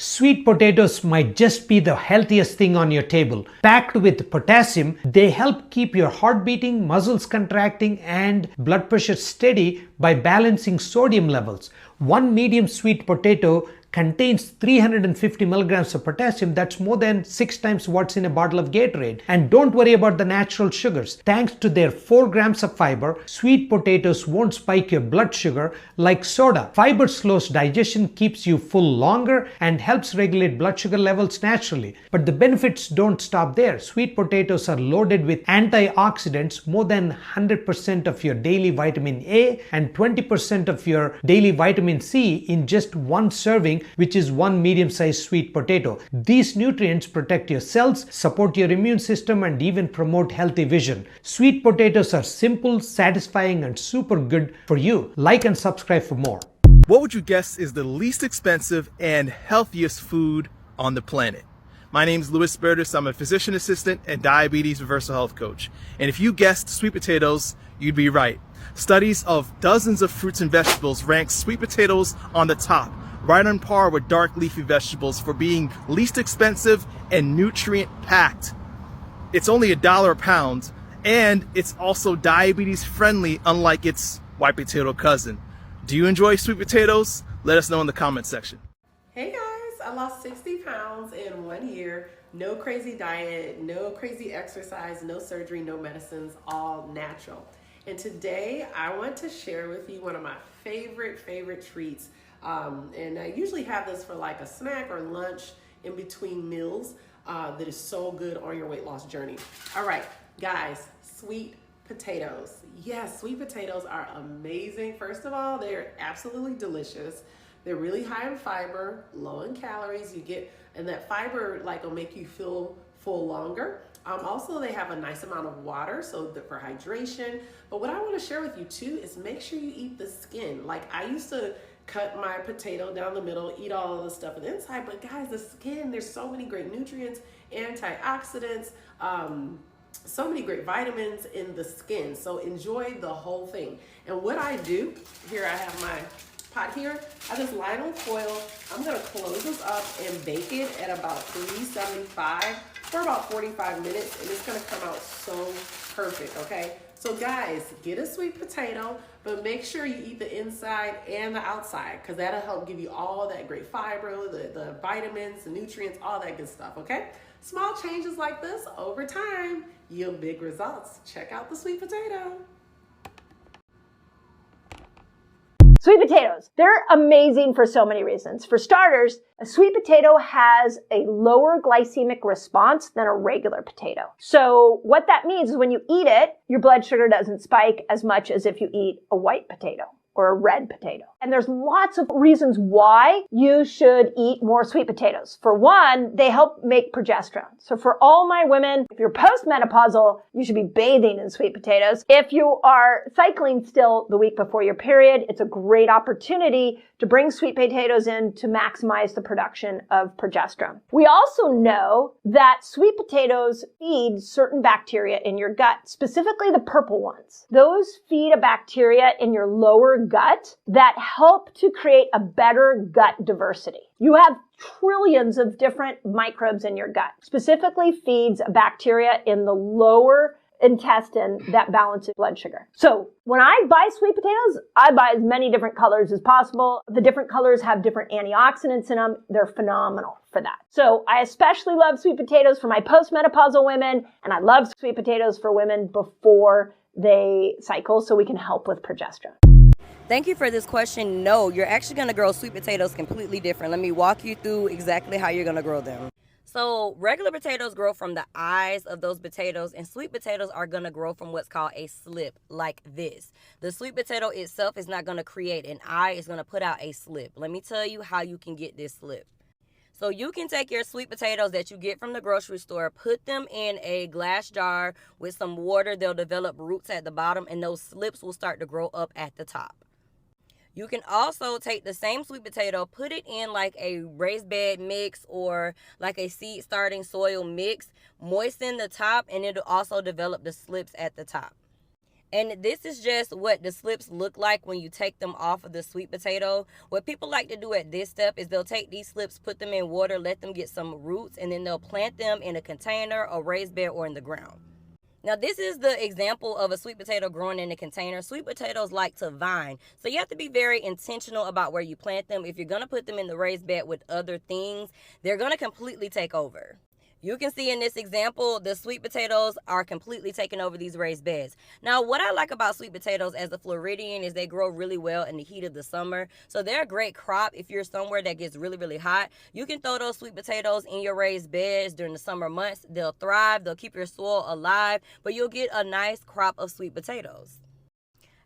Sweet potatoes might just be the healthiest thing on your table. Packed with potassium, they help keep your heart beating, muscles contracting, and blood pressure steady by balancing sodium levels. One medium sweet potato contains 350 milligrams of potassium. That's more than 6 times what's in a bottle of Gatorade. And don't worry about the natural sugars. Thanks to their 4 grams of fiber, sweet potatoes won't spike your blood sugar like soda. Fiber slows digestion, keeps you full longer, and helps regulate blood sugar levels naturally. But the benefits don't stop there. Sweet potatoes are loaded with antioxidants, more than 100% of your daily vitamin A and 20% of your daily vitamin C in just one serving, which is one medium-sized sweet potato. These nutrients protect your cells, support your immune system, and even promote healthy vision. Sweet potatoes are simple, satisfying, and super good for you. Like and subscribe for more. What would you guess is the least expensive and healthiest food on the planet? My name is Louis Bertus. I'm a physician assistant and diabetes reversal health coach. And if you guessed sweet potatoes, you'd be right. Studies of dozens of fruits and vegetables rank sweet potatoes on the top, right on par with dark leafy vegetables for being least expensive and nutrient packed. It's only $1 a pound, and it's also diabetes friendly, unlike its white potato cousin. Do you enjoy sweet potatoes? Let us know in the comment section. Hey guys, I lost 60 pounds in 1 year. No crazy diet, no crazy exercise, no surgery, no medicines, all natural. And today I want to share with you one of my favorite treats. And I usually have this for like a snack or lunch in between meals that is so good on your weight loss journey. All right, guys, sweet potatoes. Yes, sweet potatoes are amazing. First of all, they're absolutely delicious. They're really high in fiber, low in calories. And that fiber like will make you feel full longer. Also, they have a nice amount of water, so for hydration. But what I want to share with you too is make sure you eat the skin. Like I used to cut my potato down the middle, eat all of the stuff on the inside, but guys, the skin, there's so many great nutrients, antioxidants, so many great vitamins in the skin. So enjoy the whole thing. And what I do, here I have my pot here, I just line on foil. I'm gonna close this up and bake it at about 375 for about 45 minutes, and it's gonna come out so perfect, okay? So guys, get a sweet potato, but make sure you eat the inside and the outside, because that'll help give you all that great fiber, the vitamins, the nutrients, all that good stuff, okay? Small changes like this over time yield big results. Check out the sweet potato. Sweet potatoes, they're amazing for so many reasons. For starters, a sweet potato has a lower glycemic response than a regular potato. So what that means is when you eat it, your blood sugar doesn't spike as much as if you eat a white potato or a red potato. And there's lots of reasons why you should eat more sweet potatoes. For one, they help make progesterone. So for all my women, if you're postmenopausal, you should be bathing in sweet potatoes. If you are cycling still the week before your period, it's a great opportunity to bring sweet potatoes in to maximize the production of progesterone. We also know that sweet potatoes feed certain bacteria in your gut, specifically the purple ones. Those feed a bacteria in your lower gut that help to create a better gut diversity. You have trillions of different microbes in your gut. Specifically feeds a bacteria in the lower intestine that balances blood sugar. So when I buy sweet potatoes, I buy as many different colors as possible. The different colors have different antioxidants in them. They're phenomenal for that. So I especially love sweet potatoes for my postmenopausal women, and I love sweet potatoes for women before they cycle so we can help with progesterone. Thank you for this question. No, you're actually going to grow sweet potatoes completely different. Let me walk you through exactly how you're going to grow them. So regular potatoes grow from the eyes of those potatoes, and sweet potatoes are going to grow from what's called a slip, like this. The sweet potato itself is not going to create an eye. It's going to put out a slip. Let me tell you how you can get this slip. So you can take your sweet potatoes that you get from the grocery store, put them in a glass jar with some water. They'll develop roots at the bottom, and those slips will start to grow up at the top. You can also take the same sweet potato, put it in like a raised bed mix or like a seed starting soil mix, moisten the top, and it'll also develop the slips at the top. And this is just what the slips look like when you take them off of the sweet potato. What people like to do at this step is they'll take these slips, put them in water, let them get some roots, and then they'll plant them in a container, a raised bed, or in the ground. Now, this is the example of a sweet potato growing in a container. Sweet potatoes like to vine, so you have to be very intentional about where you plant them. If you're going to put them in the raised bed with other things, they're going to completely take over. You can see in this example, the sweet potatoes are completely taking over these raised beds. Now, what I like about sweet potatoes as a Floridian is they grow really well in the heat of the summer. So they're a great crop if you're somewhere that gets really, really hot. You can throw those sweet potatoes in your raised beds during the summer months. They'll thrive, they'll keep your soil alive, but you'll get a nice crop of sweet potatoes.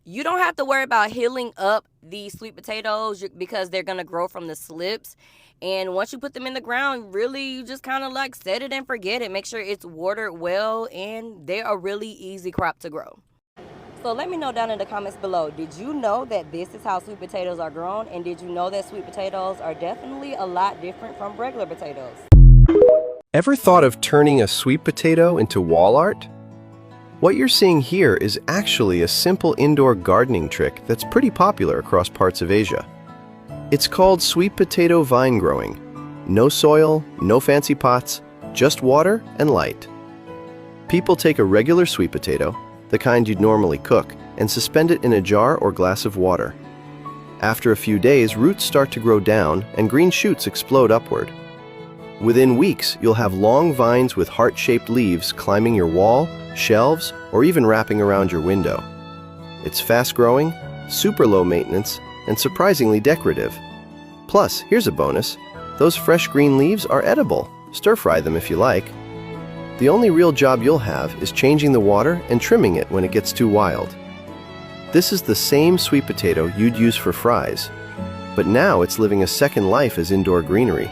You don't have to worry about healing up these sweet potatoes because they're going to grow from the slips. And once you put them in the ground, really, you just kind of like set it and forget it. Make sure it's watered well, and they're a really easy crop to grow. So let me know down in the comments below, did you know that this is how sweet potatoes are grown? And did you know that sweet potatoes are definitely a lot different from regular potatoes? Ever thought of turning a sweet potato into wall art? What you're seeing here is actually a simple indoor gardening trick that's pretty popular across parts of Asia. It's called sweet potato vine growing. No soil, no fancy pots, just water and light. People take a regular sweet potato, the kind you'd normally cook, and suspend it in a jar or glass of water. After a few days, roots start to grow down and green shoots explode upward. Within weeks, you'll have long vines with heart-shaped leaves climbing your wall, shelves, or even wrapping around your window. It's fast-growing, super low maintenance, and surprisingly decorative. Plus, here's a bonus. Those fresh green leaves are edible. Stir-fry them if you like. The only real job you'll have is changing the water and trimming it when it gets too wild. This is the same sweet potato you'd use for fries, but now it's living a second life as indoor greenery.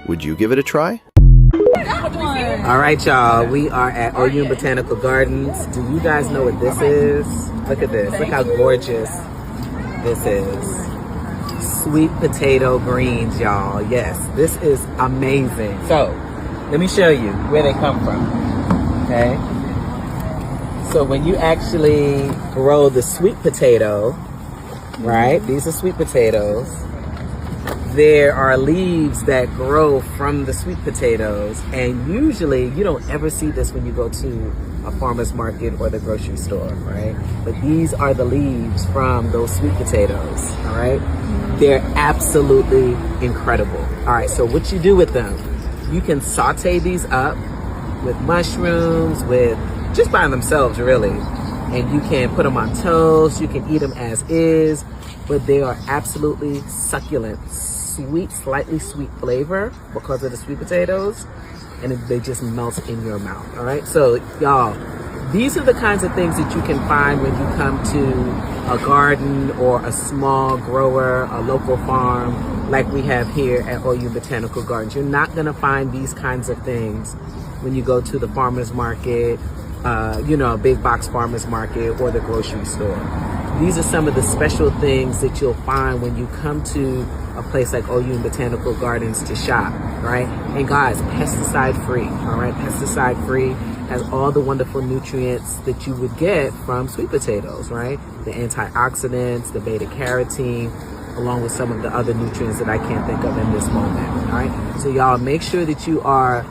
Would you give it a try? All right, y'all, we are at OU Botanical Gardens. Do you guys know what this is? Look at this. Look how gorgeous this is. Sweet potato greens, y'all. Yes, this is amazing. So, let me show you where they come from, okay? So when you actually grow the sweet potato, right? These are sweet potatoes. There are leaves that grow from the sweet potatoes, and usually you don't ever see this when you go to a farmer's market or the grocery store, right? But these are the leaves from those sweet potatoes, all right? They're absolutely incredible. All right, so what you do with them, you can saute these up with mushrooms, with just by themselves, really. And you can put them on toast, you can eat them as is, but they are absolutely succulent. Sweet, slightly sweet flavor because of the sweet potatoes, and they just melt in your mouth. All right, so y'all, these are the kinds of things that you can find when you come to a garden or a small grower, a local farm like we have here at OU Botanical Gardens. You're not gonna find these kinds of things when you go to the farmer's market, a big box farmer's market or the grocery store. These are some of the special things that you'll find when you come to a place like OU Botanical Gardens to shop, right? And guys, pesticide free, all right? Pesticide free, has all the wonderful nutrients that you would get from sweet potatoes, right? The antioxidants, the beta carotene, along with some of the other nutrients that I can't think of in this moment, all right? So y'all make sure that you are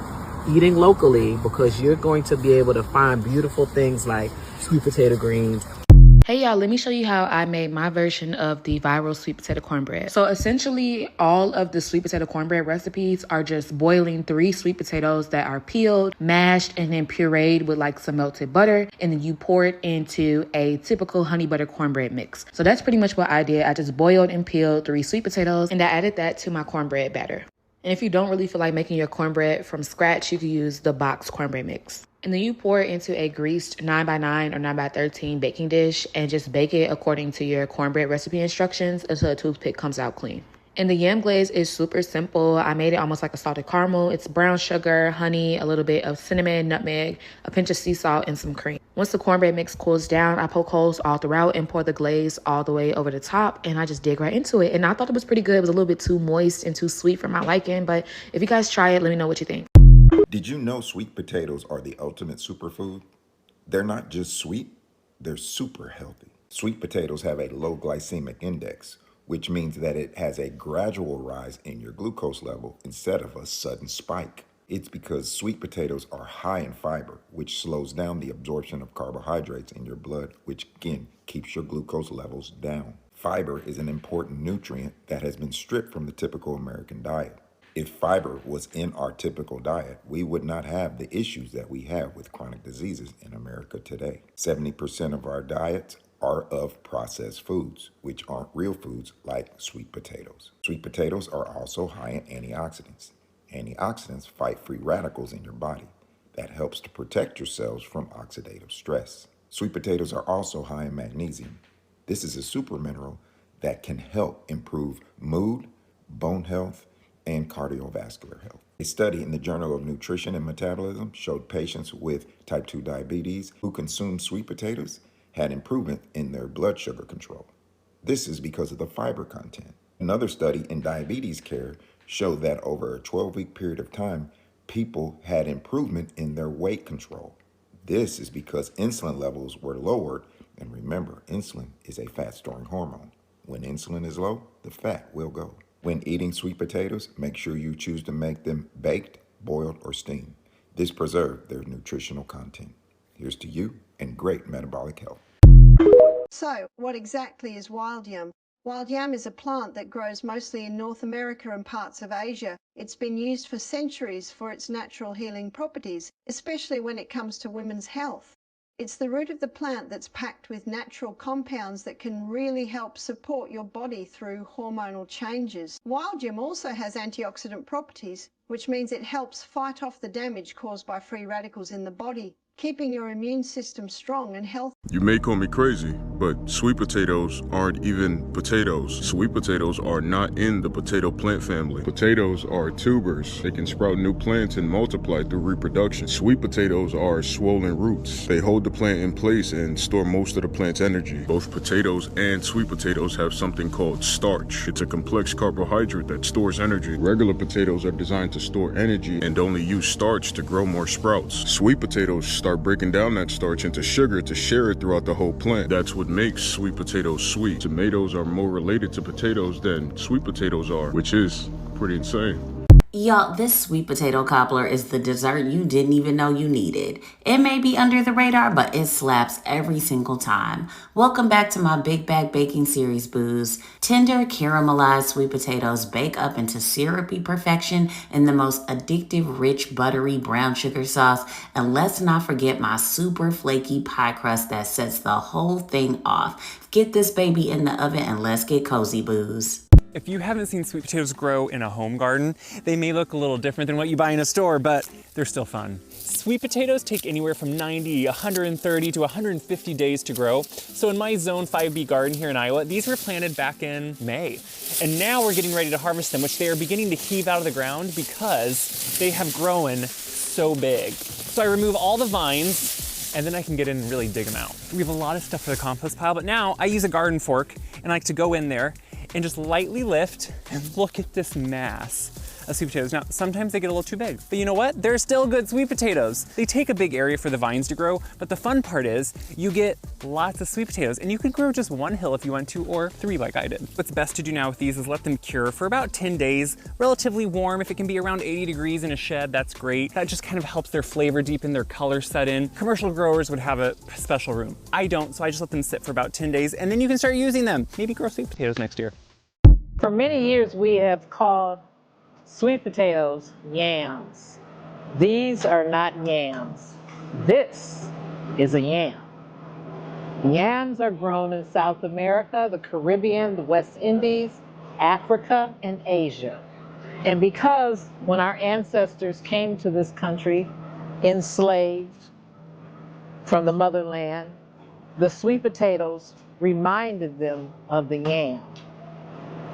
eating locally, because you're going to be able to find beautiful things like sweet potato greens. Hey y'all, let me show you how I made my version of the viral sweet potato cornbread. So essentially, all of the sweet potato cornbread recipes are just boiling 3 sweet potatoes that are peeled, mashed, and then pureed with like some melted butter. And then you pour it into a typical honey butter cornbread mix. So that's pretty much what I did. I just boiled and peeled 3 sweet potatoes, and I added that to my cornbread batter. And if you don't really feel like making your cornbread from scratch, you can use the box cornbread mix. And then you pour it into a greased 9x9 or 9x13 baking dish and just bake it according to your cornbread recipe instructions until the toothpick comes out clean. And the yam glaze is super simple. I made it almost like a salted caramel. It's brown sugar, honey, a little bit of cinnamon, nutmeg, a pinch of sea salt, and some cream. Once the cornbread mix cools down, I poke holes all throughout and pour the glaze all the way over the top, and I just dig right into it. And I thought it was pretty good. It was a little bit too moist and too sweet for my liking, but if you guys try it, let me know what you think. Did you know sweet potatoes are the ultimate superfood? They're not just sweet, they're super healthy. Sweet potatoes have a low glycemic index, which means that it has a gradual rise in your glucose level instead of a sudden spike. It's because sweet potatoes are high in fiber, which slows down the absorption of carbohydrates in your blood, which again keeps your glucose levels down. Fiber is an important nutrient that has been stripped from the typical American diet. If fiber was in our typical diet, we would not have the issues that we have with chronic diseases in America today. 70% of our diets are of processed foods, which aren't real foods like sweet potatoes. Sweet potatoes are also high in antioxidants. Antioxidants fight free radicals in your body. That helps to protect your cells from oxidative stress. Sweet potatoes are also high in magnesium. This is a super mineral that can help improve mood, bone health, and cardiovascular health. A study in the Journal of Nutrition and Metabolism showed patients with type 2 diabetes who consumed sweet potatoes had improvement in their blood sugar control. This is because of the fiber content. Another study in diabetes care showed that over a 12-week period of time, people had improvement in their weight control. This is because insulin levels were lowered, and remember, insulin is a fat-storing hormone. When insulin is low, the fat will go. When eating sweet potatoes, make sure you choose to make them baked, boiled, or steamed. This preserves their nutritional content. Here's to you and great metabolic health. So, what exactly is wild yam? Wild yam is a plant that grows mostly in North America and parts of Asia. It's been used for centuries for its natural healing properties, especially when it comes to women's health. It's the root of the plant that's packed with natural compounds that can really help support your body through hormonal changes. Wild yam also has antioxidant properties, which means it helps fight off the damage caused by free radicals in the body, keeping your immune system strong and healthy. You may call me crazy, but sweet potatoes aren't even potatoes. Sweet potatoes are not in the potato plant family. Potatoes are tubers. They can sprout new plants and multiply through reproduction. Sweet potatoes are swollen roots. They hold the plant in place and store most of the plant's energy. Both potatoes and sweet potatoes have something called starch. It's a complex carbohydrate that stores energy. Regular potatoes are designed to store energy and only use starch to grow more sprouts. Sweet potatoes start breaking down that starch into sugar to share it throughout the whole plant. That's what makes sweet potatoes sweet. Tomatoes are more related to potatoes than sweet potatoes are, which is pretty insane. Y'all, this sweet potato cobbler is the dessert you didn't even know you needed. It may be under the radar, but it slaps every single time. Welcome back to my Big Bag Baking Series, booze. Tender, caramelized sweet potatoes bake up into syrupy perfection in the most addictive, rich, buttery brown sugar sauce. And let's not forget my super flaky pie crust that sets the whole thing off. Get this baby in the oven and let's get cozy, booze. If you haven't seen sweet potatoes grow in a home garden, they may look a little different than what you buy in a store, but they're still fun. Sweet potatoes take anywhere from 90, 130 to 150 days to grow. So in my Zone 5B garden here in Iowa, these were planted back in May. And now we're getting ready to harvest them, which they are beginning to heave out of the ground because they have grown so big. So I remove all the vines and then I can get in and really dig them out. We have a lot of stuff for the compost pile, but now I use a garden fork and I like to go in there and just lightly lift and look at this mass of sweet potatoes. Now, sometimes they get a little too big, but you know what? They're still good sweet potatoes. They take a big area for the vines to grow, but the fun part is you get lots of sweet potatoes, and you could grow just one hill if you want to, or 3 like I did. What's best to do now with these is let them cure for about 10 days, relatively warm. If it can be around 80 degrees in a shed, that's great. That just kind of helps their flavor deepen, their color set in. Commercial growers would have a special room. I don't, so I just let them sit for about 10 days, and then you can start using them. Maybe grow sweet potatoes next year. For many years, we have called sweet potatoes yams. These are not yams. This is a yam. Yams are grown in South America, the Caribbean, the West Indies, Africa, and Asia. And because when our ancestors came to this country enslaved from the motherland, the sweet potatoes reminded them of the yam.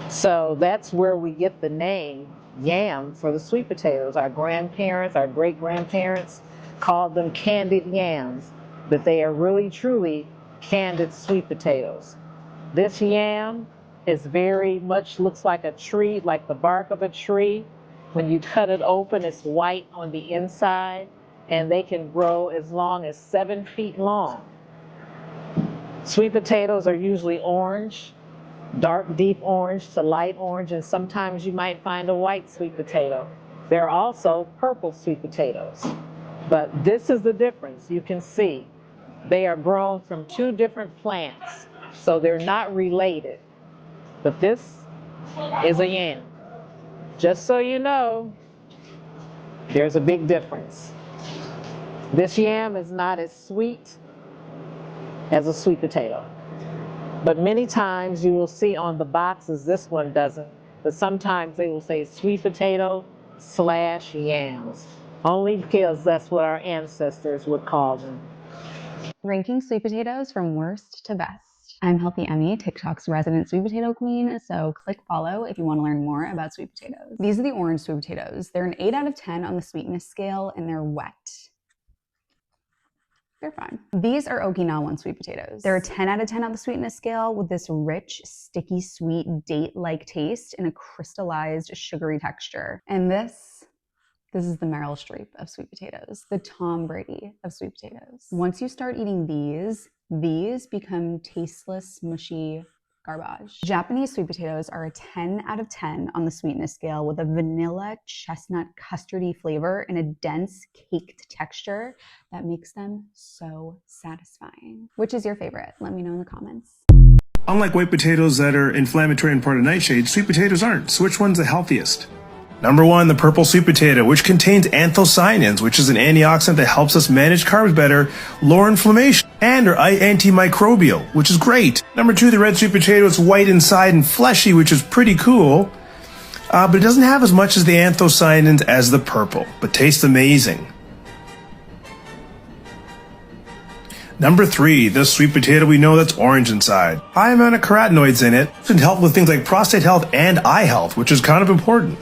So that's where we get the name yam for the sweet potatoes. Our grandparents, our great-grandparents called them candied yams, but they are really truly candied sweet potatoes. This yam is very much looks like a tree, like the bark of a tree. When you cut it open, it's white on the inside, and they can grow as long as 7 feet long. Sweet potatoes are usually orange, dark deep orange to light orange, and sometimes you might find a white sweet potato. There are also purple sweet potatoes. But this is the difference. You can see they are grown from two different plants, so they're not related. But this is a yam. Just so you know, there's a big difference. This yam is not as sweet as a sweet potato. But many times you will see on the boxes, this one doesn't, but sometimes they will say sweet potato / yams, only because that's what our ancestors would call them. Ranking sweet potatoes from worst to best. I'm Healthy Emmy, TikTok's resident sweet potato queen, so click follow if you want to learn more about sweet potatoes. These are the orange sweet potatoes. They're an 8 out of 10 on the sweetness scale, and they're wet. They're fine. These are Okinawan sweet potatoes. They're a 10 out of 10 on the sweetness scale with this rich, sticky, sweet, date-like taste and a crystallized, sugary texture. And this is the Meryl Streep of sweet potatoes, the Tom Brady of sweet potatoes. Once you start eating these become tasteless, mushy garbage. Japanese sweet potatoes are a 10 out of 10 on the sweetness scale with a vanilla chestnut custardy flavor and a dense caked texture that makes them so satisfying. Which is your favorite? Let me know in the comments. Unlike white potatoes that are inflammatory and part of nightshade, sweet potatoes aren't. So which one's the healthiest? Number 1, the purple sweet potato, which contains anthocyanins, which is an antioxidant that helps us manage carbs better, lower inflammation, and are antimicrobial, which is great. Number 2, the red sweet potato, it's white inside and fleshy, which is pretty cool, but it doesn't have as much as the anthocyanins as the purple, but tastes amazing. Number 3, the sweet potato we know that's orange inside. High amount of carotenoids in it, and help with things like prostate health and eye health, which is kind of important.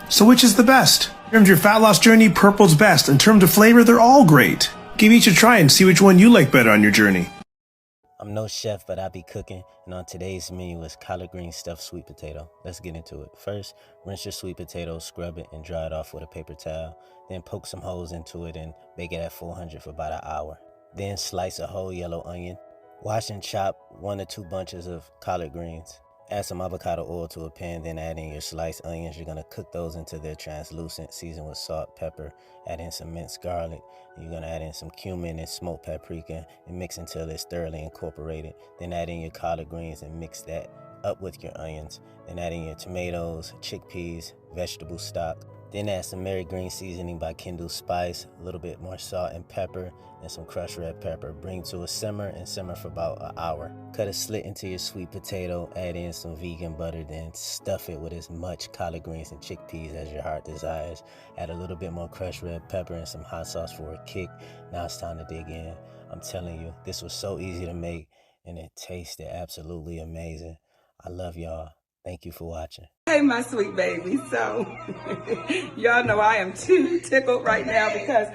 So which is the best? In terms of your fat loss journey, purple's best. In terms of flavor, they're all great. Give each a try and see which one you like better on your journey. I'm no chef, but I be cooking, and on today's menu is collard green stuffed sweet potato. Let's get into it. First, rinse your sweet potato, scrub it, and dry it off with a paper towel. Then poke some holes into it and bake it at 400 for about an hour. Then slice a whole yellow onion. Wash and chop 1 or 2 bunches of collard greens. Add some avocado oil to a pan, then add in your sliced onions. You're gonna cook those until they're translucent, season with salt, pepper, add in some minced garlic. You're gonna add in some cumin and smoked paprika and mix until it's thoroughly incorporated. Then add in your collard greens and mix that up with your onions. Then add in your tomatoes, chickpeas, vegetable stock. Then add some Mary Green seasoning by Kindle Spice, a little bit more salt and pepper, and some crushed red pepper. Bring to a simmer and simmer for about an hour. Cut a slit into your sweet potato, add in some vegan butter, then stuff it with as much collard greens and chickpeas as your heart desires. Add a little bit more crushed red pepper and some hot sauce for a kick. Now it's time to dig in. I'm telling you, this was so easy to make, and it tasted absolutely amazing. I love y'all. Thank you for watching. Hey, my sweet baby. So, y'all know I am too tickled right now because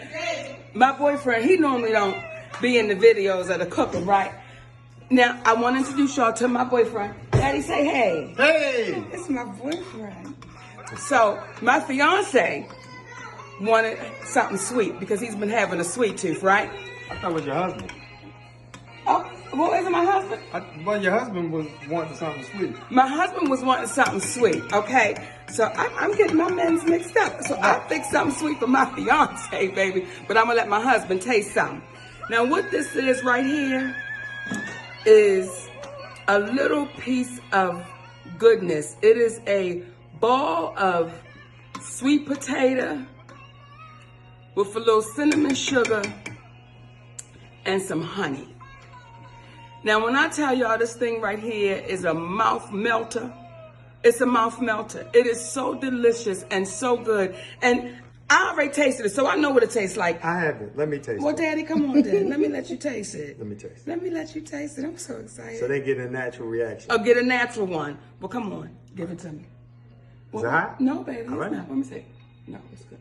my boyfriend, he normally don't be in the videos of the cooking, right? Now, I want to introduce y'all to my boyfriend. Daddy, say hey. Hey! It's my boyfriend. So, my fiance wanted something sweet because he's been having a sweet tooth, right? I thought it was your husband. Oh, well, isn't my husband? Well, your husband was wanting something sweet. My husband was wanting something sweet, okay? So I'm getting my men's mixed up. So I fixed something sweet for my fiance, baby. But I'm going to let my husband taste something. Now, what this is right here is a little piece of goodness. It is a ball of sweet potato with a little cinnamon sugar and some honey. Now, when I tell y'all this thing right here is a mouth melter, it's a mouth melter. It is so delicious and so good. And I already tasted it, so I know what it tastes like. I haven't. Let me taste it. Well, Daddy, come on then. Let me let you taste it. Let me taste it. Let me let you taste it. I'm so excited. So they get a natural reaction. Oh, get a natural one. Well, come on. Give it to me. Is it hot? No, baby. It's All right. not. Let me see. No, it's good.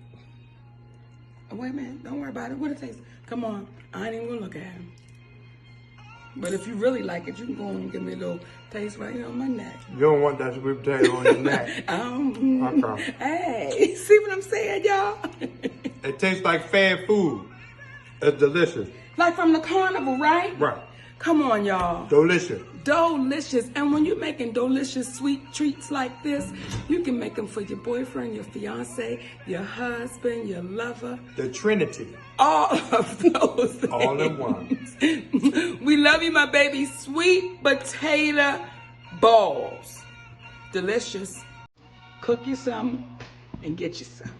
Oh, wait a minute. Don't worry about it. What it tastes? Come on. I ain't even going to look at him. But if you really like it, you can go and give me a little taste right here on my neck. You don't want that sweet potato on your neck. Okay. Hey, see what I'm saying, y'all? It tastes like fast food. It's delicious. Like from the carnival, right? Right. Come on, y'all. Delicious. Delicious. And when you're making delicious sweet treats like this, you can make them for your boyfriend, your fiance, your husband, your lover. The Trinity. All of those things. All in one. We love you, my baby. Sweet potato balls. Delicious. Cook you some and get you some.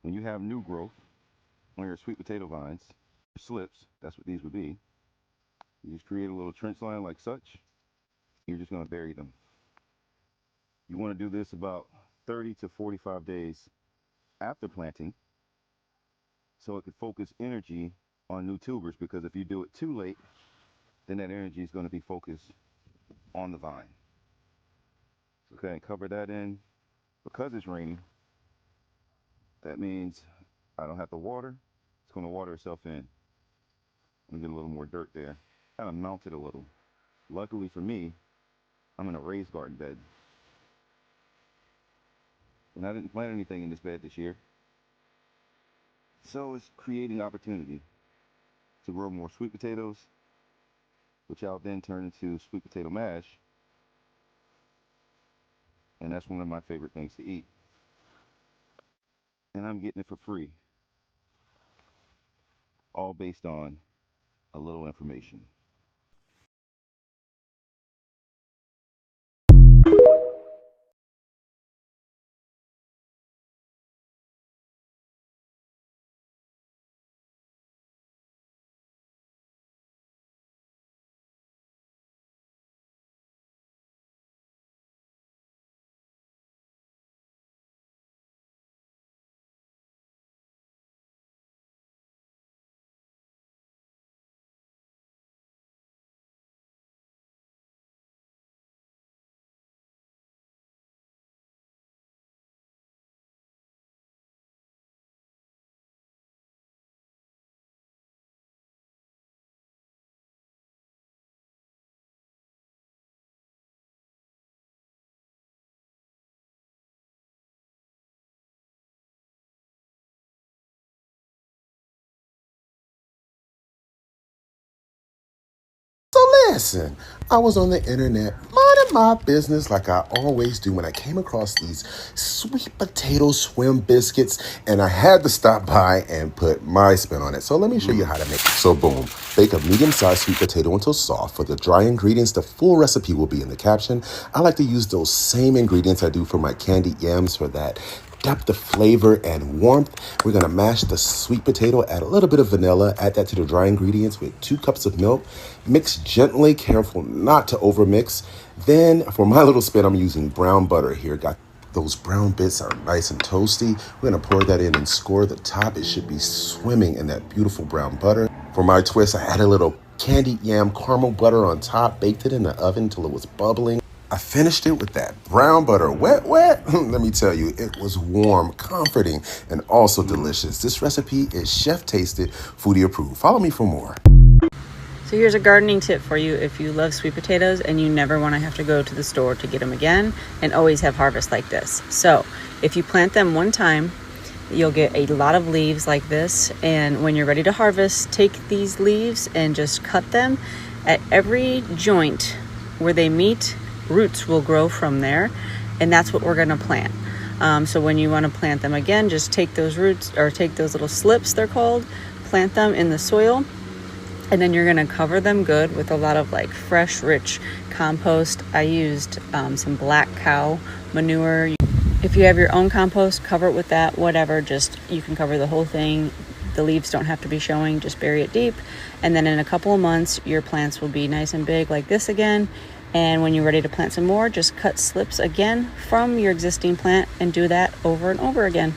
When you have new growth on your sweet potato vines, slips, that's what these would be. You just create a little trench line like such. You're just going to bury them. You want to do this about 30 to 45 days after planting, so it could focus energy on new tubers, because if you do it too late, then that energy is going to be focused on the vine. So go ahead and cover that in. Because it's raining, that means I don't have to water. It's going to water itself in. Let me get a little more dirt there. Kind of mount it a little. Luckily for me, I'm in a raised garden bed. And I didn't plant anything in this bed this year. So it's creating opportunity to grow more sweet potatoes, which I'll then turn into sweet potato mash. And that's one of my favorite things to eat. And I'm getting it for free. All based on a little information. So listen, I was on the internet minding my business like I always do when I came across these sweet potato swim biscuits, and I had to stop by and put my spin on it. So let me show you how to make it. So boom, bake a medium-sized sweet potato until soft. For the dry ingredients, the full recipe will be in the caption. I like to use those same ingredients I do for my candied yams for that depth of flavor and warmth. We're gonna mash the sweet potato, add a little bit of vanilla, add that to the dry ingredients with 2 cups of milk. Mix gently, careful not to overmix. Then for my little spin, I'm using brown butter here. Got those brown bits are nice and toasty. We're gonna pour that in and score the top. It should be swimming in that beautiful brown butter. For my twist, I added a little candied yam caramel butter on top, baked it in the oven till it was bubbling. I finished it with that brown butter, wet. Let me tell you, it was warm, comforting, and also delicious. This recipe is chef tasted, foodie approved. Follow me for more. So here's a gardening tip for you if you love sweet potatoes and you never want to have to go to the store to get them again and always have harvest like this. So if you plant them one time, you'll get a lot of leaves like this, and when you're ready to harvest, take these leaves and just cut them. At every joint where they meet, roots will grow from there, and that's what we're going to plant. So when you want to plant them again, just take those roots, or take those little slips, they're called, plant them in the soil, and then you're going to cover them good with a lot of like fresh, rich compost. I used some black cow manure. If you have your own compost, cover it with that, whatever, just you can cover the whole thing. The leaves don't have to be showing, just bury it deep, and then in a couple of months your plants will be nice and big like this again. And when you're ready to plant some more, just cut slips again from your existing plant and do that over and over again.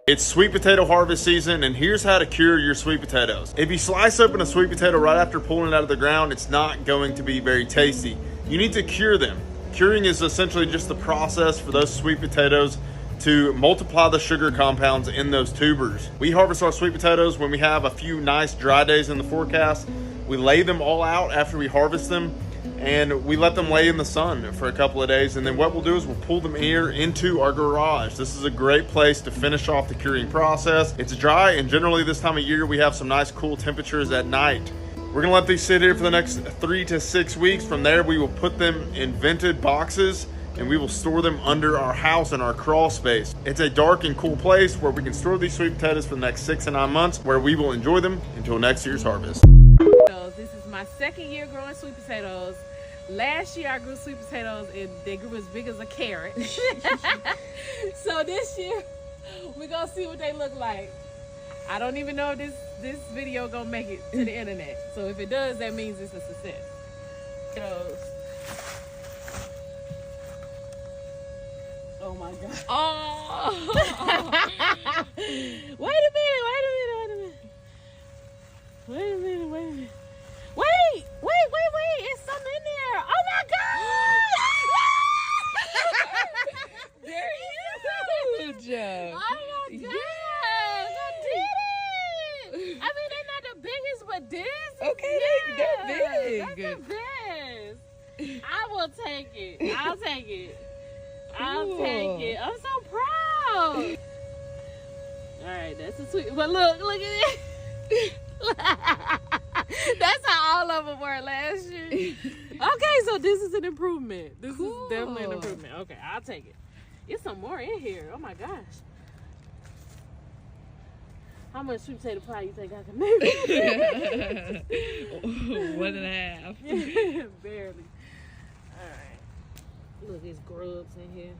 It's sweet potato harvest season, and here's how to cure your sweet potatoes. If you slice open a sweet potato right after pulling it out of the ground, it's not going to be very tasty. You need to cure them. Curing is essentially just the process for those sweet potatoes to multiply the sugar compounds in those tubers. We harvest our sweet potatoes when we have a few nice dry days in the forecast. We lay them all out after we harvest them. and we let them lay in the sun for a couple of days. And then what we'll do is we'll pull them here into our garage. This is a great place to finish off the curing process. It's dry, and generally this time of year we have some nice cool temperatures at night. We're gonna let these sit here for the next 3 to 6 weeks. From there, we will put them in vented boxes and we will store them under our house in our crawl space. It's a dark and cool place where we can store these sweet potatoes for the next 6 to 9 months, where we will enjoy them until next year's harvest. This is my second year growing sweet potatoes. Last year I grew sweet potatoes and they grew as big as a carrot. So this year we're gonna see what they look like. I don't even know if this video gonna make it to the internet. So if it does, that means it's a success. Oh my God. Oh. Wait a minute. Wait. It's something in there. Oh my God. They're huge. Oh my God. Yes, I did it. I mean, they're not the biggest, but this. Okay, they're big. That's the best. I will take it. I'll take it. I'm so proud. All right, that's a sweet. But look at it. That's how all of them were last year. Okay, so this is an improvement. This is definitely an improvement. Okay, I'll take it. There's some more in here. Oh my gosh. How much sweet potato pie you think I can make? 1.5. Barely. All right. Look, there's grubs in here.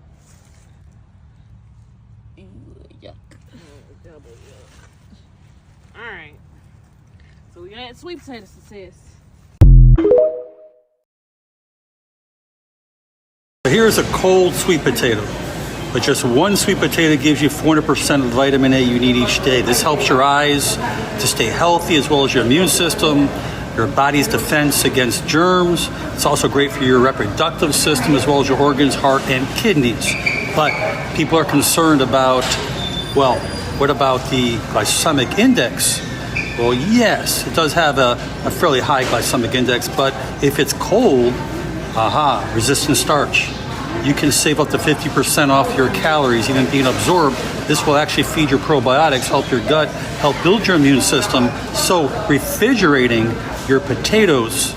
Yuck. Double yuck. All right. So we got sweet potato success. Here's a cold sweet potato. But just one sweet potato gives you 400% of the vitamin A you need each day. This helps your eyes to stay healthy, as well as your immune system, your body's defense against germs. It's also great for your reproductive system, as well as your organs, heart, and kidneys. But people are concerned about, well, what about the glycemic index? Well, yes, it does have a fairly high glycemic index, but if it's cold, resistant starch. You can save up to 50% off your calories even being absorbed. This will actually feed your probiotics, help your gut, help build your immune system. So refrigerating your potatoes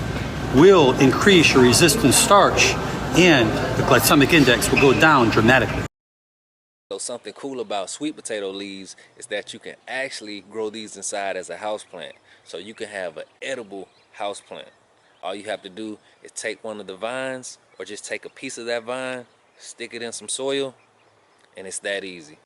will increase your resistant starch, and the glycemic index will go down dramatically. So something cool about sweet potato leaves is that you can actually grow these inside as a houseplant. So you can have an edible houseplant. All you have to do is take one of the vines, or just take a piece of that vine, stick it in some soil, and it's that easy.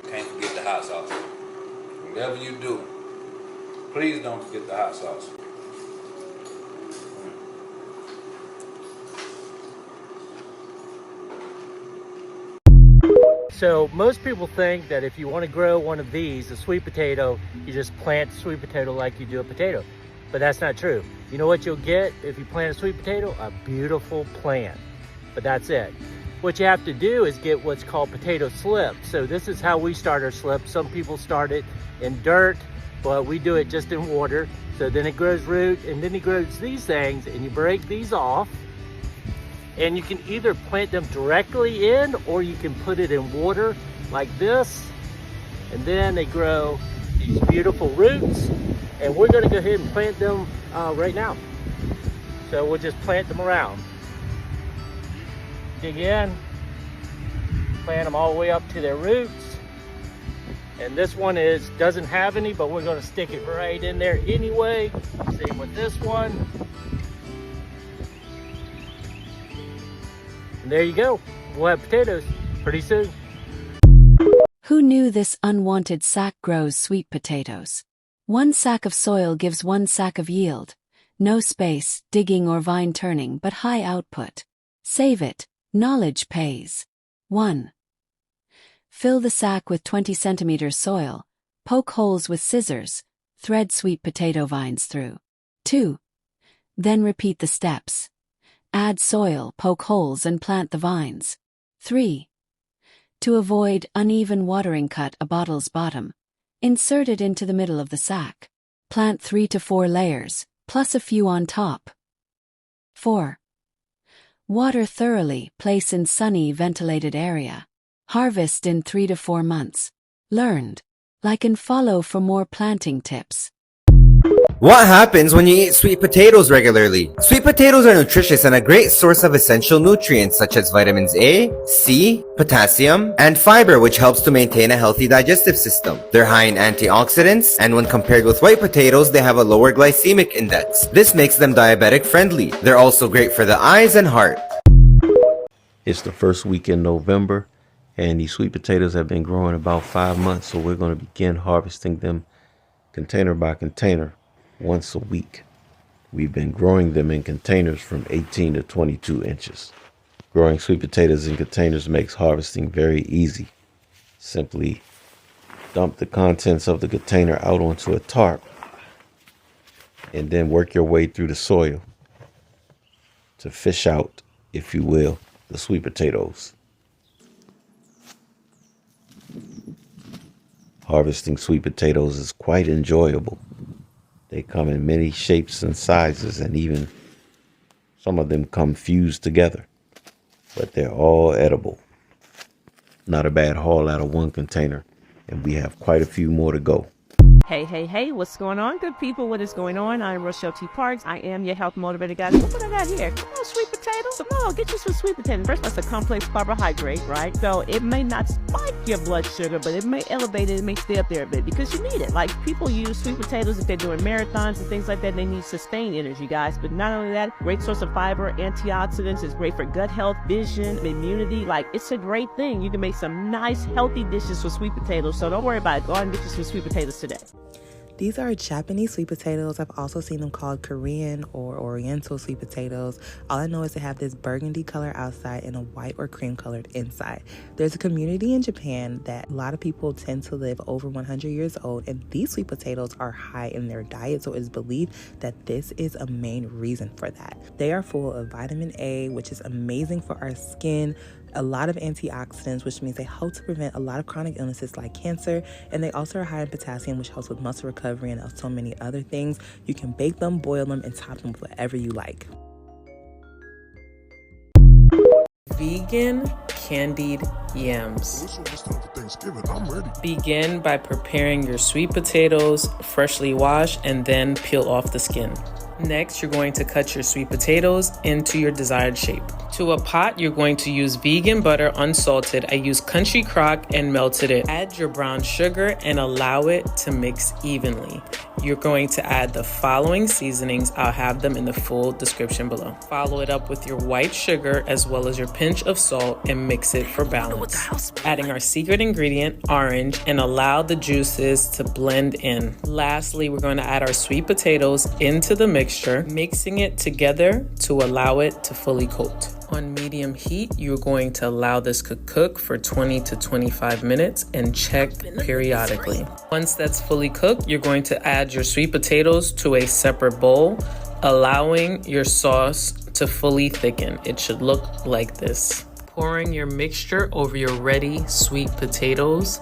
Can't forget the hot sauce. Whatever you do, please don't forget the hot sauce. So most people think that if you want to grow one of these, a sweet potato, you just plant a sweet potato like you do a potato. But that's not true. You know what you'll get if you plant a sweet potato? A beautiful plant. But that's it. What you have to do is get what's called potato slip. So this is how we start our slip. Some people start it in dirt, but we do it just in water. So then it grows root, and then it grows these things, and you break these off. And you can either plant them directly in, or you can put it in water like this, and then they grow these beautiful roots. And we're going to go ahead and plant them right now. So we'll just plant them around. Dig in, plant them all the way up to their roots. And this one doesn't have any, but we're going to stick it right in there anyway. Same with this one. And there you go. We'll have potatoes pretty soon. Who knew this unwanted sack grows sweet potatoes? 1 sack of soil gives 1 sack of yield. No space, digging or vine turning, but high output. Save it. Knowledge pays. 1. Fill the sack with 20 centimeters soil. Poke holes with scissors. Thread sweet potato vines through. 2. Then repeat the steps. Add soil, poke holes and plant the vines. 3. To avoid uneven watering, cut a bottle's bottom. Insert it into the middle of the sack. Plant 3 to 4 layers, plus a few on top. 4. Water thoroughly, place in sunny, ventilated area. Harvest in 3 to 4 months. Learned. Like and follow for more planting tips. What happens when you eat sweet potatoes regularly? Sweet potatoes are nutritious and a great source of essential nutrients such as vitamins A, C, potassium, and fiber, which helps to maintain a healthy digestive system. They're high in antioxidants, and when compared with white potatoes, they have a lower glycemic index. This makes them diabetic friendly. They're also great for the eyes and heart. It's the first week in November, and these sweet potatoes have been growing about 5 months, so we're going to begin harvesting them container by container once a week. We've been growing them in containers from 18 to 22 inches. Growing sweet potatoes in containers makes harvesting very easy. Simply dump the contents of the container out onto a tarp and then work your way through the soil to fish out, if you will, the sweet potatoes. Harvesting sweet potatoes is quite enjoyable. They come in many shapes and sizes, and even some of them come fused together, but they're all edible. Not a bad haul out of one container, and we have quite a few more to go. Hey, what's going on, good people? What is going on? I'm Rochelle T. Parks. I am your health motivator guy. Look what I got here. Come on, sweet potatoes. Come on, get you some sweet potatoes. First, that's a complex carbohydrate, right? So it may not spike your blood sugar, but it may elevate it. It may stay up there a bit because you need it. Like, people use sweet potatoes if they're doing marathons and things like that. They need sustained energy, guys. But not only that, great source of fiber, antioxidants. It's great for gut health, vision, immunity. Like, it's a great thing. You can make some nice, healthy dishes with sweet potatoes. So don't worry about it. Go out and get you some sweet potatoes today. These are Japanese sweet potatoes. I've also seen them called Korean or Oriental sweet potatoes. All I know is they have this burgundy color outside and a white or cream colored inside. There's a community in Japan that a lot of people tend to live over 100 years old, and these sweet potatoes are high in their diet, so it is believed that this is a main reason for that. They are full of vitamin A, which is amazing for our skin, a lot of antioxidants, which means they help to prevent a lot of chronic illnesses like cancer, and they also are high in potassium, which helps with muscle recovery and so many other things. You can bake them, boil them, and top them with whatever you like. Vegan candied yams. Begin by preparing your sweet potatoes, freshly washed, and then peel off the skin. Next, you're going to cut your sweet potatoes into your desired shape. To a pot, you're going to use vegan butter unsalted. I use country crock and melted it. Add your brown sugar and allow it to mix evenly. You're going to add the following seasonings. I'll have them in the full description below. Follow it up with your white sugar as well as your pinch of salt and mix it for balance. Adding our secret ingredient, orange, and allow the juices to blend in. Lastly, we're going to add our sweet potatoes into the mixture, mixing it together to allow it to fully coat. On medium heat, you're going to allow this to cook for 20 to 25 minutes and check periodically. Once that's fully cooked, you're going to add your sweet potatoes to a separate bowl, allowing your sauce to fully thicken. It should look like this. Pouring your mixture over your ready sweet potatoes,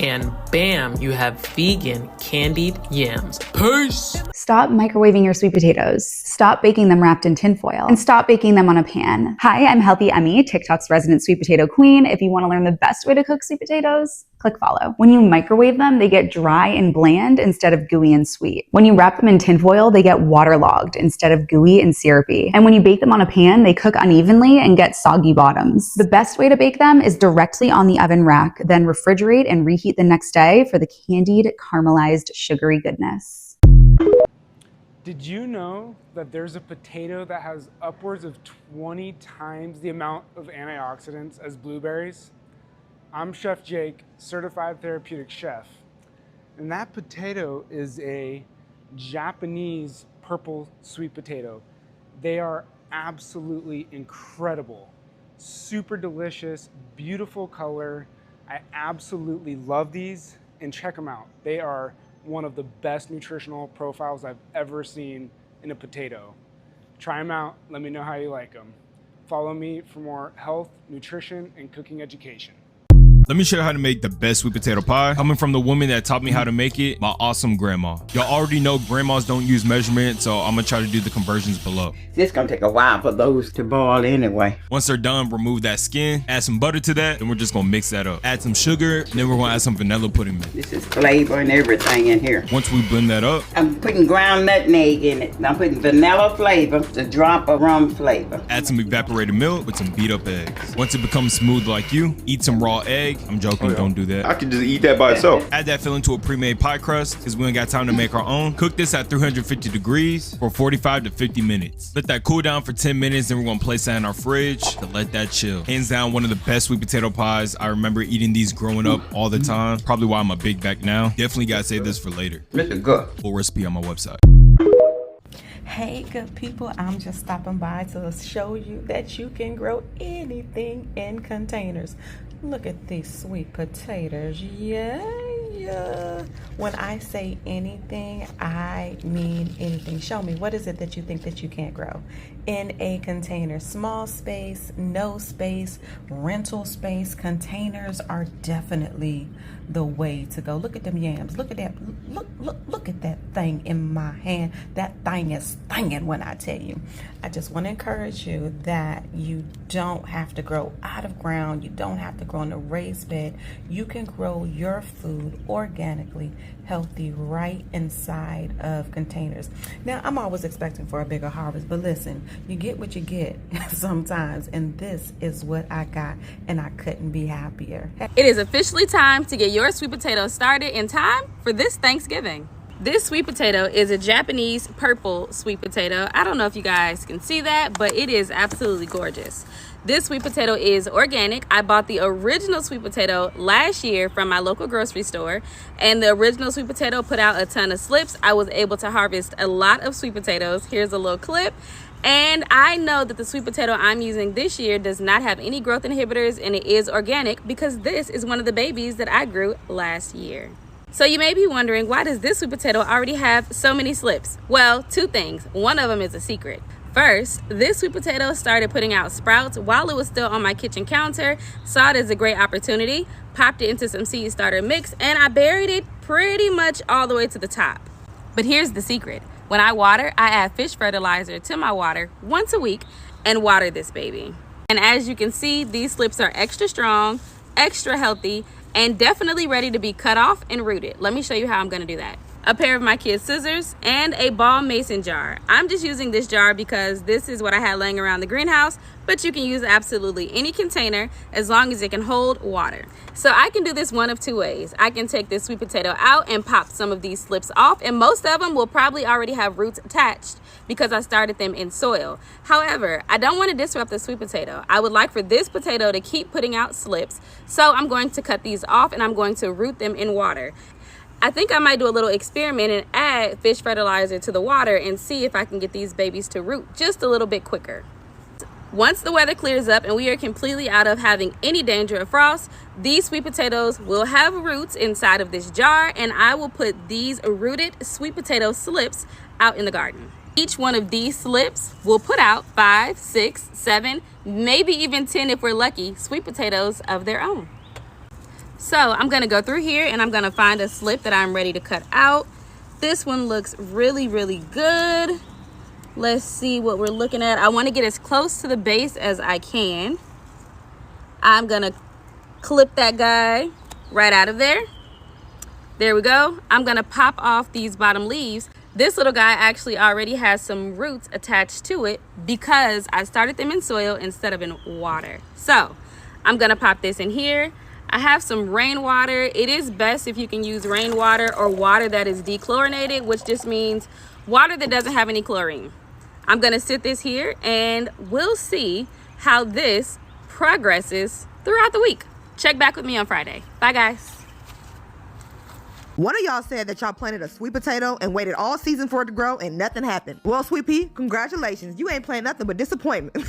and bam, you have vegan candied yams. Peace! Stop microwaving your sweet potatoes. Stop baking them wrapped in tinfoil. And stop baking them on a pan. Hi, I'm Healthy Emmy, TikTok's resident sweet potato queen. If you want to learn the best way to cook sweet potatoes, click follow. When you microwave them, they get dry and bland instead of gooey and sweet. When you wrap them in tinfoil, they get waterlogged instead of gooey and syrupy. And when you bake them on a pan, they cook unevenly and get soggy bottoms. The best way to bake them is directly on the oven rack, then refrigerate and reheat the next day for the candied, caramelized, sugary goodness. Did you know that there's a potato that has upwards of 20 times the amount of antioxidants as blueberries? I'm Chef Jake, certified therapeutic chef, and that potato is a Japanese purple sweet potato. They are absolutely incredible, super delicious, beautiful color. I absolutely love these, and check them out. They are one of the best nutritional profiles I've ever seen in a potato. Try them out. Let me know how you like them. Follow me for more health, nutrition, and cooking education. Let me show you how to make the best sweet potato pie. Coming from the woman that taught me how to make it, my awesome grandma. Y'all already know grandmas don't use measurement, so I'm gonna try to do the conversions below. It's gonna take a while for those to boil anyway. Once they're done, remove that skin, add some butter to that, and we're just gonna mix that up. Add some sugar, and then we're gonna add some vanilla pudding mix. This is flavor and everything in here. Once we blend that up, I'm putting ground nutmeg in it. I'm putting vanilla flavor, a drop of rum flavor. add some evaporated milk with some beat up eggs. Once it becomes smooth like you, eat some raw egg. I'm joking, don't do that. I could just eat that by itself. Add that filling to a pre-made pie crust because we ain't got time to make our own. Cook this at 350 degrees for 45 to 50 minutes. Let that cool down for 10 minutes, then we're gonna place that in our fridge to let that chill. Hands down, one of the best sweet potato pies. I remember eating these growing up all the time. Probably why I'm a big back now. Definitely gotta save this for later. This is good. Full recipe on my website. Hey good people, I'm just stopping by to show you that you can grow anything in containers. Look at these sweet potatoes. Yeah. When I say anything, I mean anything. Show me, what is it that you think that you can't grow in a container? Small space, no space, rental space. Containers are definitely the way to go. Look at them yams. Look at that. Look at that thing in my hand. That thing is thinging when I tell you. I just want to encourage you that you don't have to grow out of ground. You don't have to grow in a raised bed. You can grow your food organically, healthy, right inside of containers. Now, I'm always expecting for a bigger harvest, but listen, you get what you get sometimes, and this is what I got, and I couldn't be happier. It is officially time to get your sweet potato started in time for this Thanksgiving. This sweet potato is a Japanese purple sweet potato. I don't know if you guys can see that, but it is absolutely gorgeous. This sweet potato is organic. I bought the original sweet potato last year from my local grocery store, and the original sweet potato put out a ton of slips. I was able to harvest a lot of sweet potatoes. Here's a little clip. And I know that the sweet potato I'm using this year does not have any growth inhibitors, and it is organic because this is one of the babies that I grew last year. So you may be wondering, why does this sweet potato already have so many slips? Well, two things. One of them is a secret. First, this sweet potato started putting out sprouts while it was still on my kitchen counter. Saw it as a great opportunity, popped it into some seed starter mix, and I buried it pretty much all the way to the top. But here's the secret. When I water, I add fish fertilizer to my water once a week and water this baby. And as you can see, these slips are extra strong, extra healthy, and definitely ready to be cut off and rooted. Let me show you how I'm gonna do that. A pair of my kids' scissors and a ball mason jar. I'm just using this jar because this is what I had laying around the greenhouse, but you can use absolutely any container as long as it can hold water. So I can do this one of two ways. I can take this sweet potato out and pop some of these slips off, and most of them will probably already have roots attached because I started them in soil. However, I don't want to disrupt the sweet potato. I would like for this potato to keep putting out slips, so I'm going to cut these off and I'm going to root them in water. I think I might do a little experiment and add fish fertilizer to the water and see if I can get these babies to root just a little bit quicker. Once the weather clears up and we are completely out of having any danger of frost, these sweet potatoes will have roots inside of this jar, and I will put these rooted sweet potato slips out in the garden. Each one of these slips will put out 5, 6, 7, maybe even 10 if we're lucky, sweet potatoes of their own. So I'm gonna go through here and I'm gonna find a slip that I'm ready to cut out. This one looks really, really good. Let's see what we're looking at. I wanna get as close to the base as I can. I'm gonna clip that guy right out of there. There we go. I'm gonna pop off these bottom leaves. This little guy actually already has some roots attached to it because I started them in soil instead of in water. So I'm gonna pop this in here. I have some rainwater. It is best if you can use rainwater or water that is dechlorinated, which just means water that doesn't have any chlorine. I'm gonna sit this here and we'll see how this progresses throughout the week. Check back with me on Friday. Bye guys. One of y'all said that y'all planted a sweet potato and waited all season for it to grow and nothing happened. Well, Sweet Pea, congratulations. You ain't planting nothing but disappointment.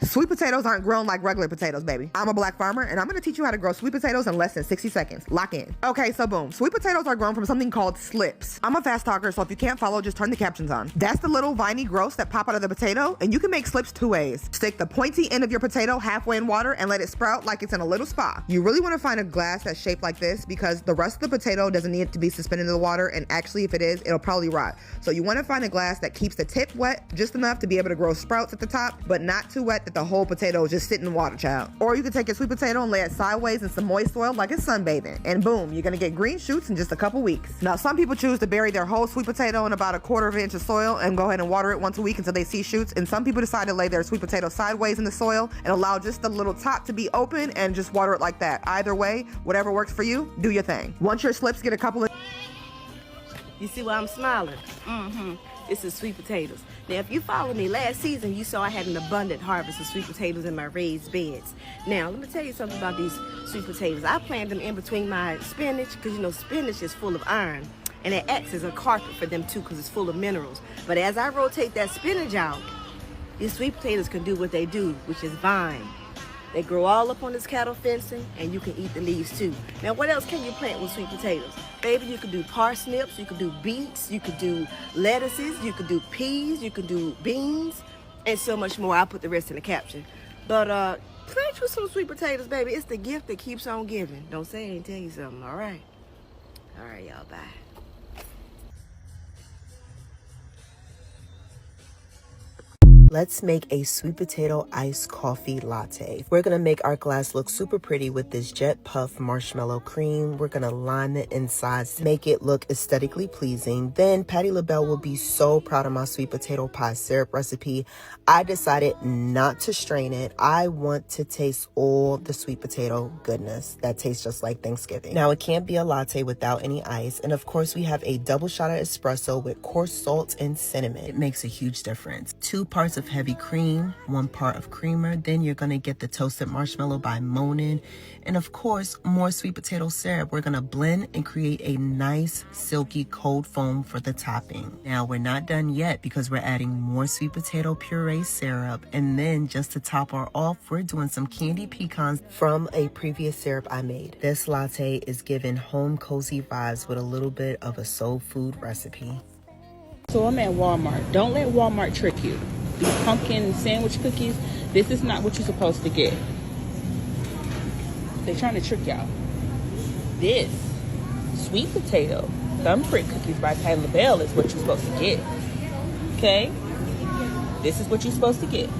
Sweet potatoes aren't grown like regular potatoes, baby. I'm a black farmer and I'm gonna teach you how to grow sweet potatoes in less than 60 seconds. Lock in. Okay, so boom. Sweet potatoes are grown from something called slips. I'm a fast talker, so if you can't follow, just turn the captions on. That's the little viney growths that pop out of the potato, and you can make slips 2 ways. Stick the pointy end of your potato halfway in water and let it sprout like it's in a little spa. You really wanna find a glass that's shaped like this because the rest of the potato doesn't need it to be suspended in the water, and actually if it is, it'll probably rot. So you want to find a glass that keeps the tip wet just enough to be able to grow sprouts at the top, but not too wet that the whole potato is just sitting in water, child. Or you can take your sweet potato and lay it sideways in some moist soil like it's sunbathing, and boom, you're gonna get green shoots in just a couple weeks. Now some people choose to bury their whole sweet potato in about 1/4 of an inch of soil and go ahead and water it once a week until they see shoots, and some people decide to lay their sweet potato sideways in the soil and allow just the little top to be open and just water it like that. Either way, whatever works for you, do your thing. Once your slips get a couple of... You see why I'm smiling? This is sweet potatoes. Now, if you followed me last season, you saw I had an abundant harvest of sweet potatoes in my raised beds. Now, let me tell you something about these sweet potatoes. I planted them in between my spinach because, you know, spinach is full of iron. And it acts as a carpet for them, too, because it's full of minerals. But as I rotate that spinach out, these sweet potatoes can do what they do, which is vine. They grow all up on this cattle fencing, and you can eat the leaves too. Now, what else can you plant with sweet potatoes? Baby, you could do parsnips, you could do beets, you could do lettuces, you could do peas, you could do beans, and so much more. I'll put the rest in the caption. But plant you some sweet potatoes, baby. It's the gift that keeps on giving. Don't say I ain't tell you something, all right? All right, y'all, bye. Let's make a sweet potato iced coffee latte. We're gonna make our glass look super pretty with this jet puff marshmallow cream. We're gonna line the insides to make it look aesthetically pleasing. Then Patti LaBelle will be so proud of my sweet potato pie syrup recipe. I decided not to strain it. I want to taste all the sweet potato goodness that tastes just like Thanksgiving. Now, it can't be a latte without any ice. And of course, we have a double shot of espresso with coarse salt and cinnamon. It makes a huge difference. 2 parts of heavy cream, 1 part of creamer. Then you're gonna get the toasted marshmallow by Monin. And of course, more sweet potato syrup. We're gonna blend and create a nice, silky, cold foam for the topping. Now, we're not done yet because we're adding more sweet potato puree syrup. And then just to top her off, we're doing some candied pecans from a previous syrup I made. This latte is giving home cozy vibes with a little bit of a soul food recipe. So I'm at Walmart. Don't let Walmart trick you. These pumpkin sandwich cookies, this is not what you're supposed to get. They're trying to trick y'all. This sweet potato thumbprint cookies by Patti LaBelle is what you're supposed to get. Okay? This is what you're supposed to get.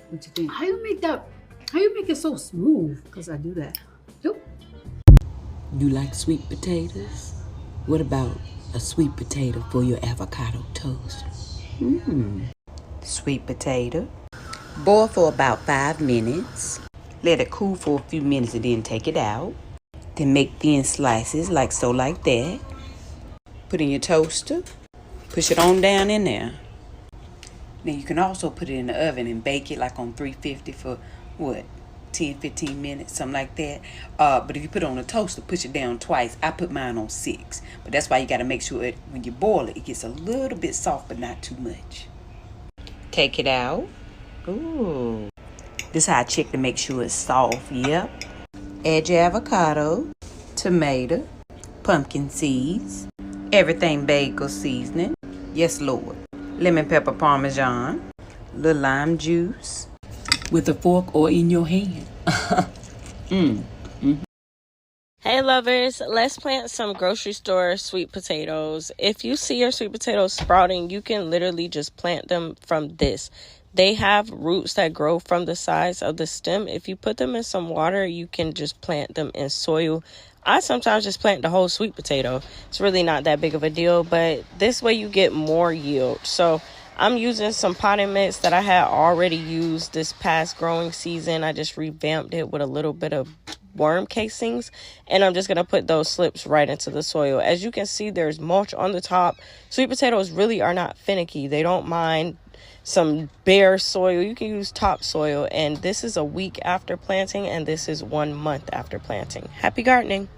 What you think? How you make that? How you make it so smooth? Because I do that. Yep. You like sweet potatoes? What about a sweet potato for your avocado toast? Sweet potato. Boil for about 5 minutes. Let it cool for a few minutes and then take it out. Then make thin slices like so, like that. Put in your toaster. Push it on down in there. Then you can also put it in the oven and bake it like on 350 for what? 10-15 minutes, something like that. But if you put it on a toaster, push it down twice. I put mine on 6. But that's why you got to make sure when you boil it, it gets a little bit soft, but not too much. Take it out. Ooh. This is how I check to make sure it's soft. Yep. Add your avocado, tomato, pumpkin seeds, everything bagel seasoning. Yes, Lord. Lemon pepper parmesan, little lime juice. With a fork or in your hand. Hey lovers, let's plant some grocery store sweet potatoes. If you see your sweet potatoes sprouting, you can literally just plant them from this. They have roots that grow from the sides of the stem. If you put them in some water, you can just plant them in soil. I sometimes just plant the whole sweet potato. It's really not that big of a deal, but this way you get more yield. So I'm using some potting mix that I had already used this past growing season. I just revamped it with a little bit of worm casings, and I'm just going to put those slips right into the soil. As you can see, there's mulch on the top. Sweet potatoes really are not finicky. They don't mind some bare soil. You can use topsoil, and this is a week after planting, and this is 1 month after planting. Happy gardening.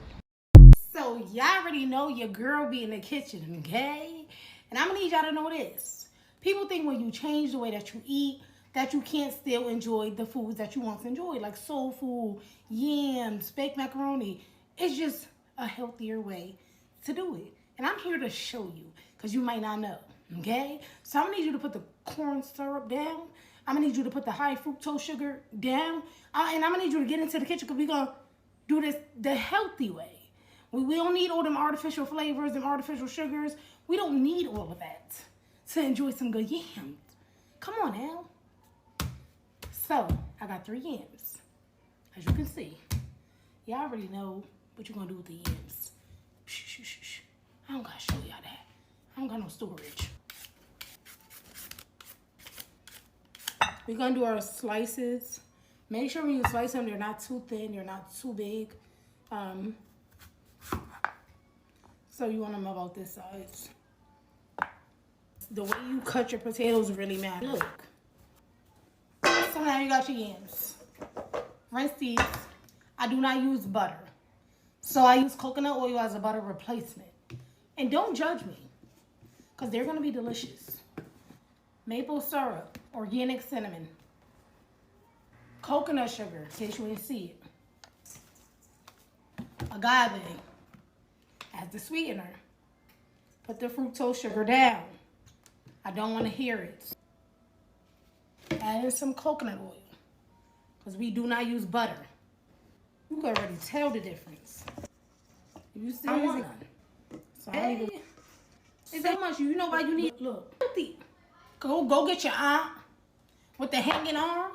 y'all already know your girl be in the kitchen, okay? And I'm gonna need y'all to know this. People think when you change the way that you eat, that you can't still enjoy the foods that you once enjoyed, like soul food, yams, baked macaroni. It's just a healthier way to do it. And I'm here to show you, because you might not know, okay? So I'm gonna need you to put the corn syrup down. I'm gonna need you to put the high fructose sugar down. And I'm gonna need you to get into the kitchen, because we're gonna do this the healthy way. We don't need all them artificial flavors and artificial sugars. We don't need all of that to enjoy some good yams. Come on now. So, I got 3 yams. As you can see, y'all already know what you're gonna do with the yams. Shh. I don't gotta show y'all that. I don't got no storage. We're gonna do our slices. Make sure when you slice them, they're not too thin, they're not too big. So you want them about this size. The way you cut your potatoes really matters. Look. So now you got your yams. Rinse these. I do not use butter. So I use coconut oil as a butter replacement. And don't judge me, because they're gonna be delicious. Maple syrup, organic cinnamon, coconut sugar, in case you didn't see it. Agave as the sweetener. Put the fructose sugar down. I don't want to hear it. Add in some coconut oil, because we do not use butter. You can already tell the difference. You still use none. So I need to. It's so much. You know why you need. Look, go get your aunt with the hanging arm,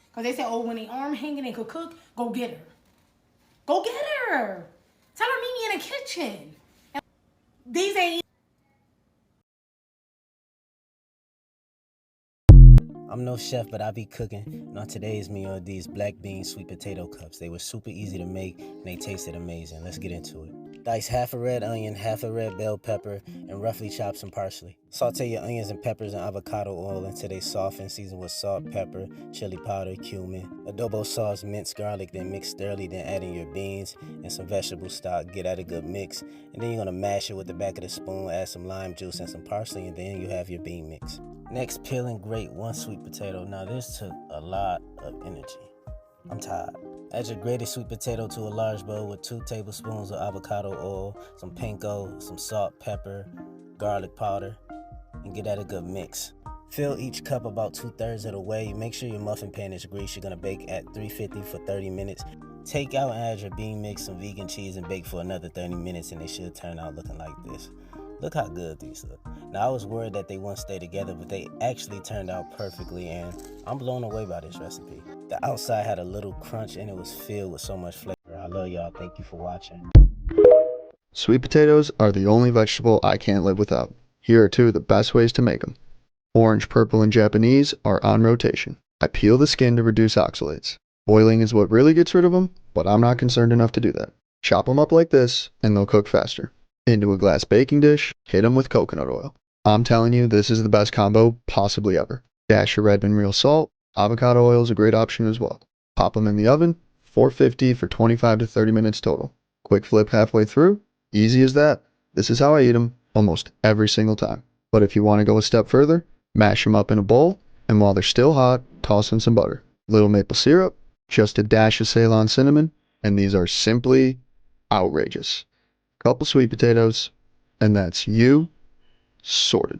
because they say, oh, when the arm hanging and could cook, go get her. Go get her. Tell her meet me in the kitchen. These ain't. I'm no chef, but I be cooking. And on today's meal, these black bean sweet potato cups. They were super easy to make, and they tasted amazing. Let's get into it. Dice half a red onion, half a red bell pepper, and roughly chop some parsley. Saute your onions and peppers in avocado oil until they soften. Season with salt, pepper, chili powder, cumin, adobo sauce, minced garlic, then mix thoroughly. Then add in your beans and some vegetable stock. Get at a good mix. And then you're going to mash it with the back of the spoon. Add some lime juice and some parsley, and then you have your bean mix. Next, peel and grate 1 sweet potato. Now this took a lot of energy. I'm tired. Add your grated sweet potato to a large bowl with 2 tablespoons of avocado oil, some panko, some salt, pepper, garlic powder, and get at a good mix. Fill each cup about 2/3 of the way. Make sure your muffin pan is greased. You're gonna bake at 350 for 30 minutes. Take out and add your bean mix, some vegan cheese, and bake for another 30 minutes, and they should turn out looking like this. Look how good these look. Now, I was worried that they wouldn't stay together, but they actually turned out perfectly, and I'm blown away by this recipe. The outside had a little crunch, and it was filled with so much flavor. I love y'all. Thank you for watching. Sweet potatoes are the only vegetable I can't live without. Here are 2 of the best ways to make them. Orange, purple, and Japanese are on rotation. I peel the skin to reduce oxalates. Boiling is what really gets rid of them, but I'm not concerned enough to do that. Chop them up like this, and they'll cook faster. Into a glass baking dish, hit them with coconut oil. I'm telling you, this is the best combo possibly ever. Dash your Redmond real salt. Avocado oil is a great option as well. Pop them in the oven, 450 for 25 to 30 minutes total. Quick flip halfway through, easy as that. This is how I eat them almost every single time. But if you want to go a step further, mash them up in a bowl, and while they're still hot, toss in some butter. Little maple syrup, just a dash of Ceylon cinnamon, and these are simply outrageous. Couple sweet potatoes, and that's you sorted.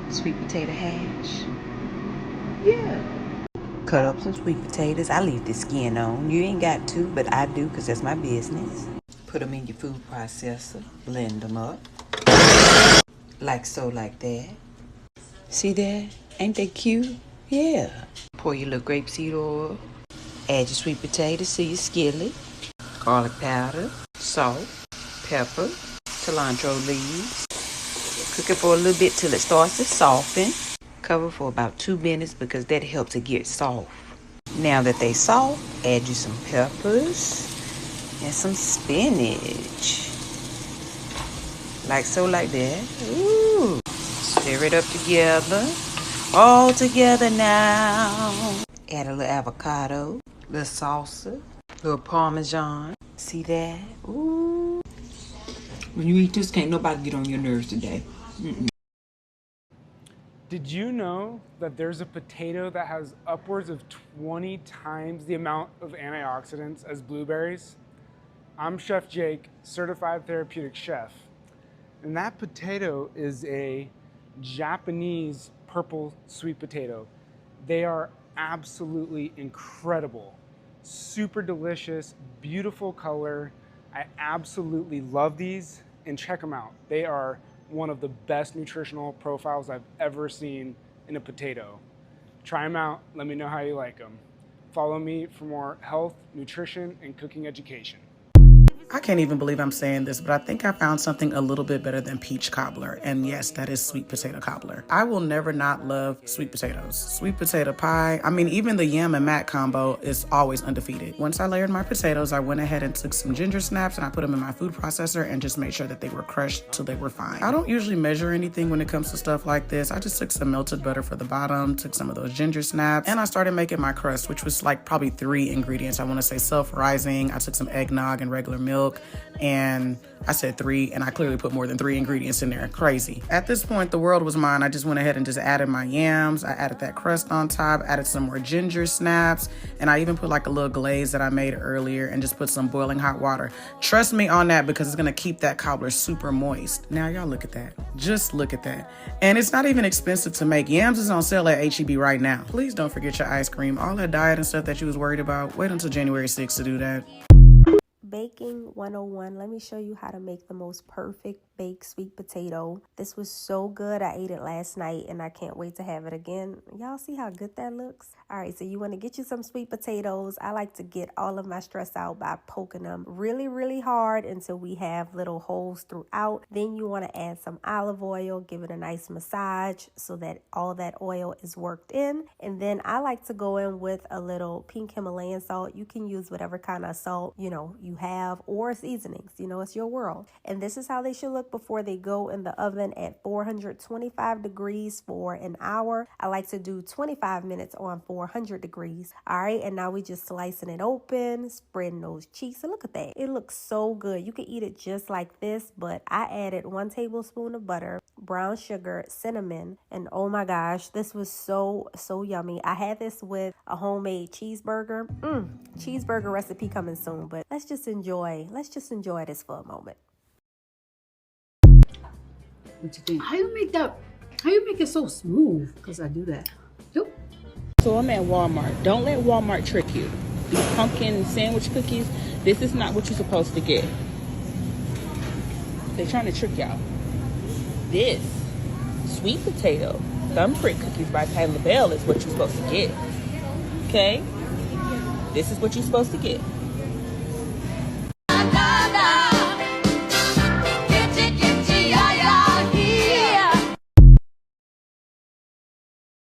Sweet potato hash. Yeah. Cut up some sweet potatoes. I leave the skin on. You ain't got to, but I do because that's my business. Put them in your food processor. Blend them up. Like so, like that. See that? Ain't they cute? Yeah. Pour your little grapeseed oil. Add your sweet potatoes to your skillet. Garlic powder, salt, pepper, cilantro leaves. Cook it for a little bit till it starts to soften. Cover for about 2 minutes because that helps it get soft. Now that they soft, add you some peppers and some spinach. Like so, like that. Ooh. Stir it up together. All together now. Add a little avocado, little salsa. Little Parmesan. See that? Ooh. When you eat this, can't nobody get on your nerves today. Mm-mm. Did you know that there's a potato that has upwards of 20 times the amount of antioxidants as blueberries? I'm Chef Jake, certified therapeutic chef. And that potato is a Japanese purple sweet potato. They are absolutely incredible. Super delicious, beautiful color. I absolutely love these, and check them out. They are one of the best nutritional profiles I've ever seen in a potato. Try them out, let me know how you like them. Follow me for more health, nutrition, and cooking education. I can't even believe I'm saying this, but I think I found something a little bit better than peach cobbler. And yes, that is sweet potato cobbler. I will never not love sweet potatoes. Sweet potato pie. I mean, even the yam and mac combo is always undefeated. Once I layered my potatoes, I went ahead and took some ginger snaps and I put them in my food processor and just made sure that they were crushed till they were fine. I don't usually measure anything when it comes to stuff like this. I just took some melted butter for the bottom, took some of those ginger snaps, and I started making my crust, which was like probably 3 ingredients. I want to say self-rising. I took some eggnog and regular milk, and I said 3, and I clearly put more than 3 ingredients in there. Crazy. At this point, the world was mine. I just went ahead and just added my yams. I added that crust on top, added some more ginger snaps, and I even put like a little glaze that I made earlier and just put some boiling hot water. Trust me on that because it's gonna keep that cobbler super moist. Now y'all look at that. Just look at that. And it's not even expensive to make. Yams is on sale at H-E-B right now. Please don't forget your ice cream. All that diet and stuff that you was worried about, wait until January 6th to do that. Baking 101, let me show you how to make the most perfect baked sweet potato. This was so good. I ate it last night and I can't wait to have it again. Y'all see how good that looks? All right, so you want to get you some sweet potatoes. I like to get all of my stress out by poking them really, really hard until we have little holes throughout. Then you want to add some olive oil, give it a nice massage so that all that oil is worked in. And then I like to go in with a little pink Himalayan salt. You can use whatever kind of salt, you have, or seasonings, it's your world. And this is how they should look before they go in the oven at 425 degrees for an hour. I like to do 25 minutes on 400 degrees. All right, and now we just slicing it open, spreading those cheeks, and look at that. It looks so good. You can eat it just like this, but I added 1 tablespoon of butter, brown sugar, cinnamon, and oh my gosh, this was so yummy. I had this with a homemade cheeseburger. Cheeseburger recipe coming soon, but let's just enjoy this for a moment. What you think? How you make it so smooth? Because I do that. Nope. So I'm at Walmart. Don't let Walmart trick you. These pumpkin sandwich cookies, this is not what you're supposed to get. They're trying to trick y'all. This sweet potato thumbprint cookies by Tyler Bell is what you're supposed to get. Okay? This is what you're supposed to get.